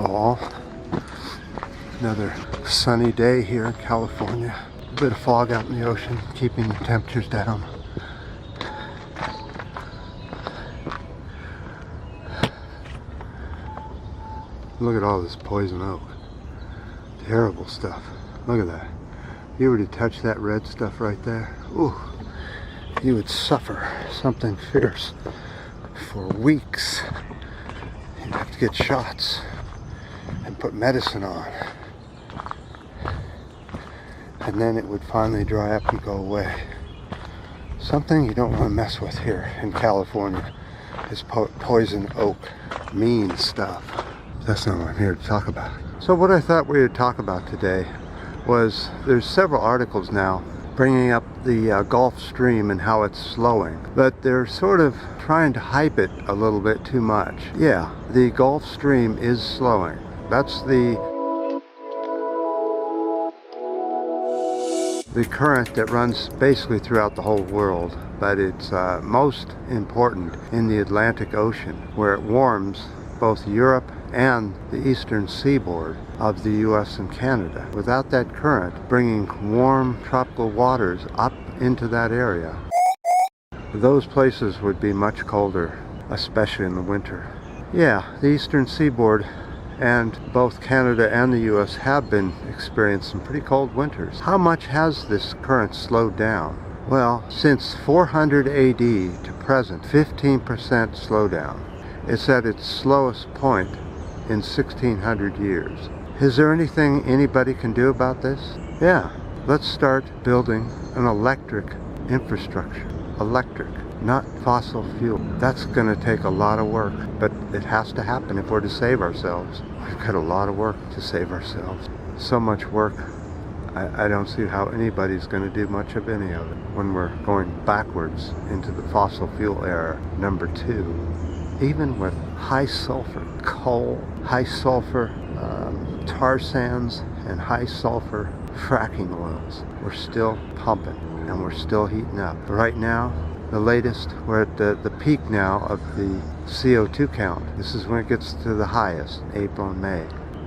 all. Another sunny day here in California. A bit of fog out in the ocean, keeping the temperatures down. Look at all this poison oak. Terrible stuff. Look at that. If you were to touch that red stuff right there, ooh, you would suffer something fierce for weeks. You'd have to get shots and put medicine on. And then it would finally dry up and go away. Something you don't want to mess with here in California is poison oak. Mean stuff. That's not what I'm here to talk about. So what I thought we would talk about today was there's several articles now bringing up the Gulf Stream and how it's slowing, but they're sort of trying to hype it a little bit too much. Yeah, the Gulf Stream is slowing. That's the current that runs basically throughout the whole world, but it's most important in the Atlantic Ocean, where it warms both Europe and the eastern seaboard of the US and Canada. Without that current bringing warm tropical waters up into that area, those places would be much colder, especially in the winter. Yeah, the eastern seaboard and both Canada and the US have been experiencing pretty cold winters. How much has this current slowed down? Well, since 400 AD to present, 15% slowdown. It's at its slowest point in 1600 years. Is there anything anybody can do about this? Yeah, let's start building an electric infrastructure. Electric, not fossil fuel. That's going to take a lot of work, but it has to happen if we're to save ourselves. We've got a lot of work to save ourselves. So much work, I don't see how anybody's going to do much of any of it when we're going backwards into the fossil fuel era, number 2. Even with high sulfur coal, high sulfur tar sands, and high sulfur fracking oils, we're still pumping and we're still heating up. Right now, the latest, we're at the peak now of the CO2 count. This is when it gets to the highest, April and May.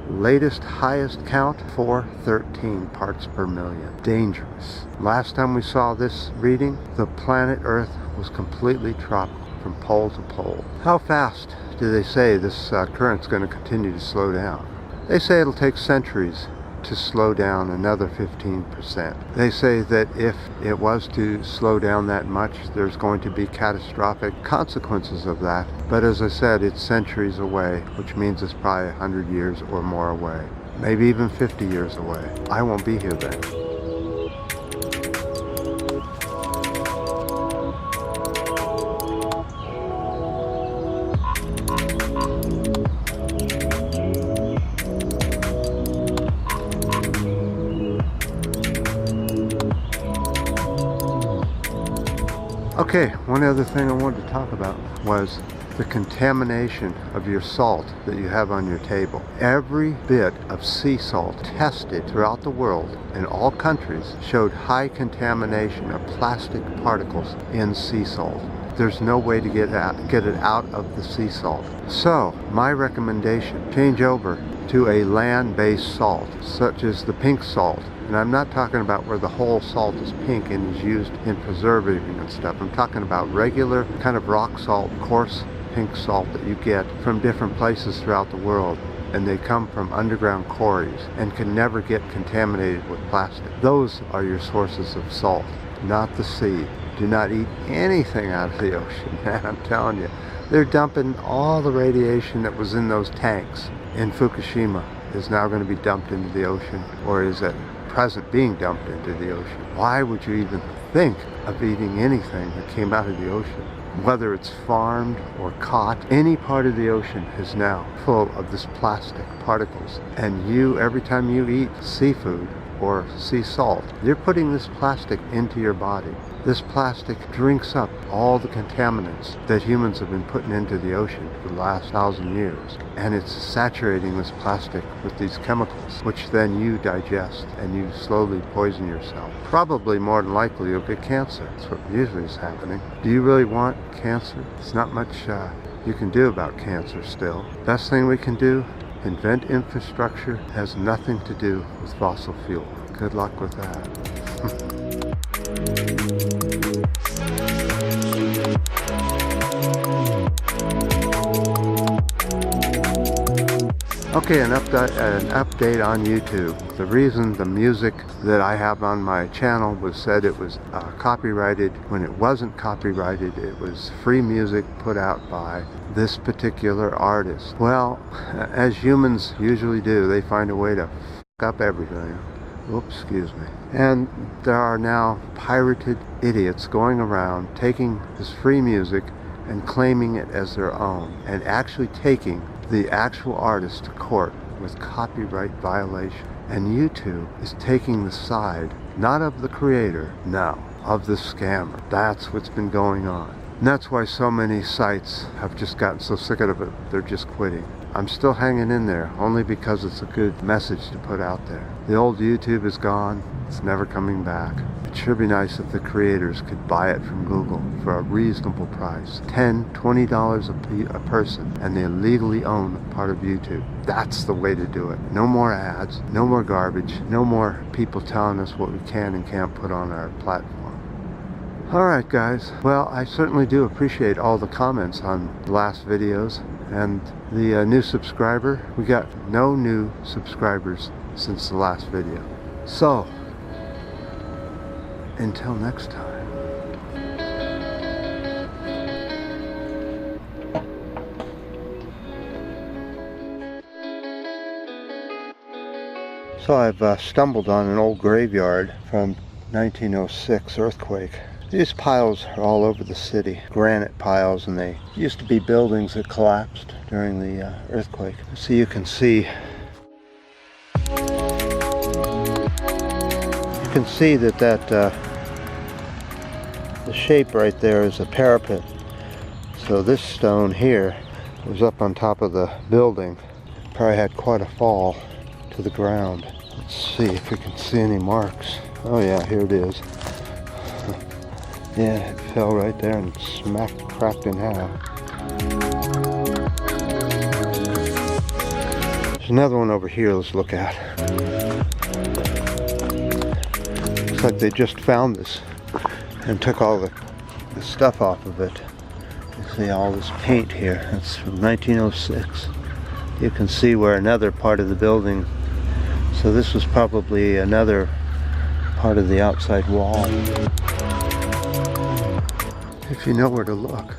Latest highest count, 413 parts per million. Dangerous. Last time we saw this reading, the planet Earth was completely tropical from pole to pole. How fast do they say this current's going to continue to slow down? They say it'll take centuries to slow down another 15%. They say that if it was to slow down that much, there's going to be catastrophic consequences of that. But as I said, it's centuries away, which means it's probably 100 years or more away. Maybe even 50 years away. I won't be here then. Okay, one other thing I wanted to talk about was the contamination of your salt that you have on your table. Every bit of sea salt tested throughout the world in all countries showed high contamination of plastic particles in sea salt. There's no way to get it out of the sea salt. So, my recommendation, change over to a land-based salt, such as the pink salt. And I'm not talking about where the whole salt is pink and is used in preserving and stuff. I'm talking about regular kind of rock salt, coarse pink salt that you get from different places throughout the world. And they come from underground quarries and can never get contaminated with plastic. Those are your sources of salt, not the sea. Do not eat anything out of the ocean, man, I'm telling you. They're dumping all the radiation that was in those tanks in Fukushima is now going to be dumped into the ocean, or is at present being dumped into the ocean. Why would you even think of eating anything that came out of the ocean? Whether it's farmed or caught, any part of the ocean is now full of this plastic particles. And you, every time you eat seafood or sea salt, you're putting this plastic into your body. This plastic drinks up all the contaminants that humans have been putting into the ocean for the last 1,000 years. And it's saturating this plastic with these chemicals, which then you digest and you slowly poison yourself. Probably more than likely you'll get cancer. That's what usually is happening. Do you really want cancer? There's not much you can do about cancer still. Best thing we can do invent infrastructure that has nothing to do with fossil fuel. Good luck with that. Okay, an update on YouTube. The reason the music that I have on my channel was said it was copyrighted when it wasn't copyrighted. It was free music put out by this particular artist. Well, as humans usually do, they find a way to fuck up everything. Oops, excuse me. And there are now pirated idiots going around taking this free music and claiming it as their own, and actually taking the actual artist to court with copyright violation. And YouTube is taking the side, not of the creator, no, of the scammer. That's what's been going on. And that's why so many sites have just gotten so sick of it, they're just quitting. I'm still hanging in there, only because it's a good message to put out there. The old YouTube is gone, it's never coming back. It sure be nice if the creators could buy it from Google for a reasonable price. $10, $20 a person, and they legally own part of YouTube. That's the way to do it. No more ads, no more garbage, no more people telling us what we can and can't put on our platform. Alright guys, well, I certainly do appreciate all the comments on the last videos. And the new subscriber, we got no new subscribers since the last video. So, until next time. So I've stumbled on an old graveyard from 1906 earthquake. These piles are all over the city, granite piles, and they used to be buildings that collapsed during the earthquake. So you can see that the shape right there is a parapet. So this stone here was up on top of the building. Probably had quite a fall to the ground. Let's see if we can see any marks. Oh yeah, here it is. Yeah, it fell right there and cracked in half. There's another one over here, let's look at. Looks like they just found this and took all the stuff off of it. You see all this paint here, it's from 1906. You can see where another part of the building, so this was probably another part of the outside wall. If you know where to look,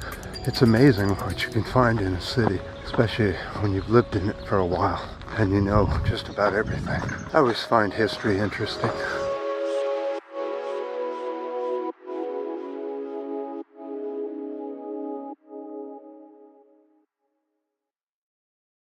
it's amazing what you can find in a city, especially when you've lived in it for a while and you know just about everything. I always find history interesting.